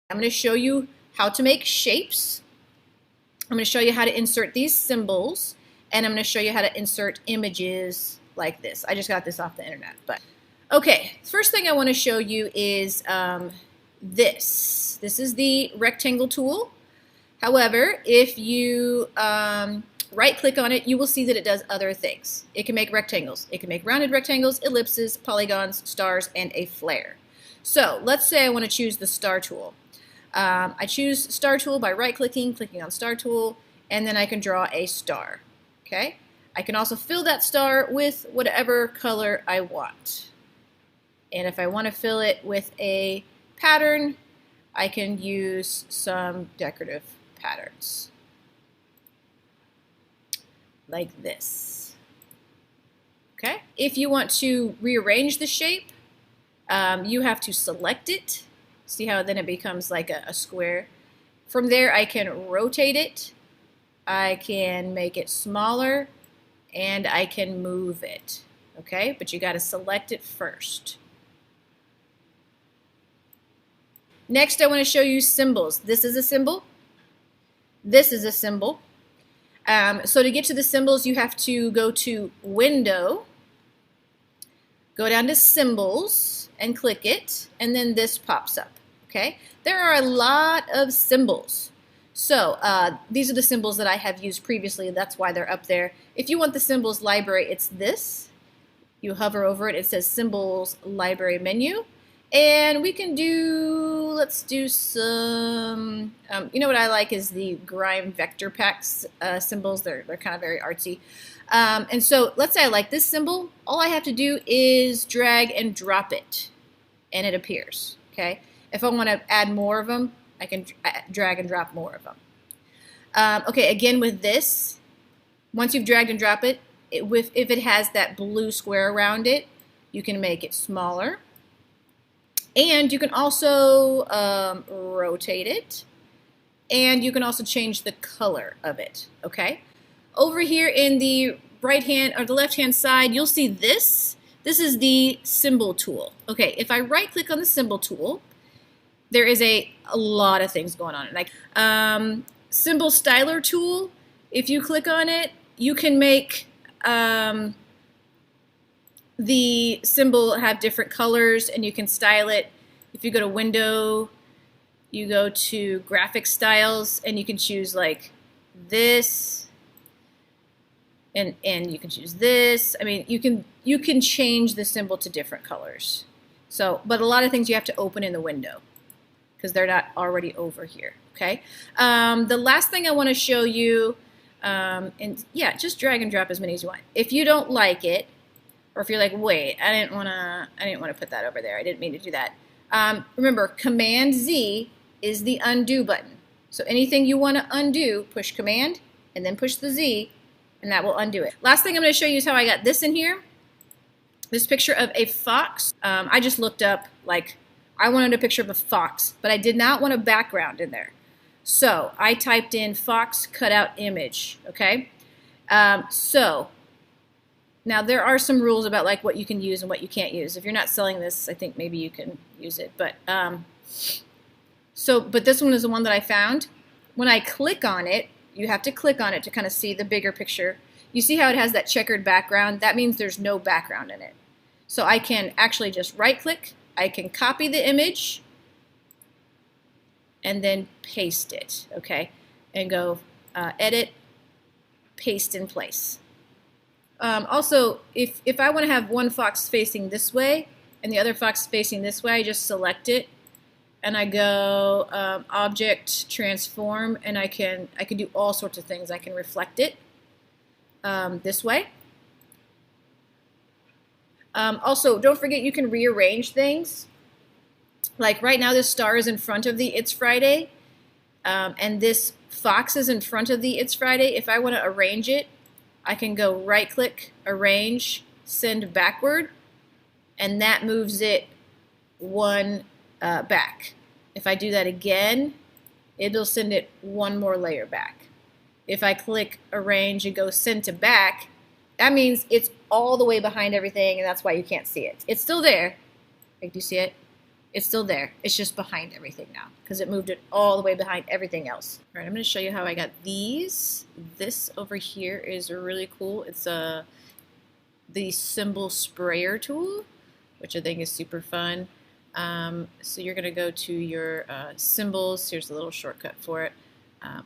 I'm going to show you how to make shapes. I'm going to show you how to insert these symbols, and I'm going to show you how to insert images like this. I just got this off the internet. But okay, first thing I want to show you is this. This is the rectangle tool. However, if you right-click on it, you will see that it does other things. It can make rectangles. It can make rounded rectangles, ellipses, polygons, stars, and a flare. So let's say I want to choose the star tool. I choose star tool by right-clicking, clicking on star tool, and then I can draw a star. Okay? I can also fill that star with whatever color I want. And if I want to fill it with a pattern, I can use some decorative patterns like this. Okay? If you want to rearrange the shape, you have to select it. See how then it becomes like a square? From there I can rotate it, I can make it smaller, and I can move it. Okay? But you got to select it first. Next I want to show you symbols. This is a symbol. This is a symbol. So to get to the symbols you have to go to Window, go down to Symbols, and click it, and then this pops up. Okay, there are a lot of symbols. So these are the symbols that I have used previously. That's why they're up there. If you want the symbols library, it's this. You hover over it. It says Symbols Library Menu, and we can do. Let's do some. You know what I like is the Grime Vector Packs symbols. They're kind of very artsy. And so let's say I like this symbol. All I have to do is drag and drop it, and it appears. Okay. If I want to add more of them, I can drag and drop more of them. Okay, again with this, once you've dragged and dropped it, if it has that blue square around it, you can make it smaller. And you can also rotate it. And you can also change the color of it. Okay? Over here in the right hand or the left hand side, you'll see this. This is the symbol tool. Okay, if I right click on the symbol tool, there is a lot of things going on. Like symbol styler tool, if you click on it, you can make the symbol have different colors and you can style it. If you go to Window, you go to Graphic Styles, and you can choose like this, and you can choose this. I mean, you can change the symbol to different colors. So, but a lot of things you have to open in the window because they're not already over here. Okay. The last thing I want to show you, and yeah, just drag and drop as many as you want. If you don't like it, or if you're like, wait, I didn't want to put that over there. I didn't mean to do that. Remember, Command Z is the undo button. So anything you want to undo, push Command and then push the Z, and that will undo it. Last thing I'm going to show you is how I got this in here. This picture of a fox. I just looked up, like, I wanted a picture of a fox, but I did not want a background in there. So I typed in fox cutout image, okay? So now there are some rules about like what you can use and what you can't use. If you're not selling this, I think maybe you can use it. But but this one is the one that I found. When I click on it, you have to click on it to kind of see the bigger picture. You see how it has that checkered background? That means there's no background in it. So I can actually just right click. I can copy the image and then paste it, okay? And go edit, paste in place. Also, if I want to have one fox facing this way and the other fox facing this way, I just select it and I go object transform, and I can do all sorts of things. I can reflect it this way. Also, don't forget you can rearrange things. Like right now this star is in front of the It's Friday, and this fox is in front of the It's Friday. If I want to arrange it, I can go right click, arrange, send backward, and that moves it one back. If I do that again, it'll send it one more layer back. If I click arrange and go send to back, that means it's all the way behind everything, and that's why you can't see it. It's still there. Like, do you see it? It's still there. It's just behind everything now because it moved it all the way behind everything else. All right, I'm going to show you how I got these. This over here is really cool. It's the symbol sprayer tool, which I think is super fun. So you're going to go to your symbols. Here's a little shortcut for it.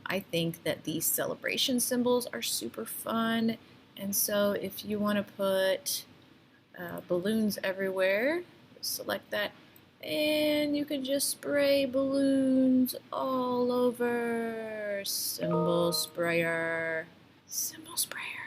I think that these celebration symbols are super fun. And so if you want to put balloons everywhere, select that. And you can just spray balloons all over. Symbol sprayer. Symbol sprayer.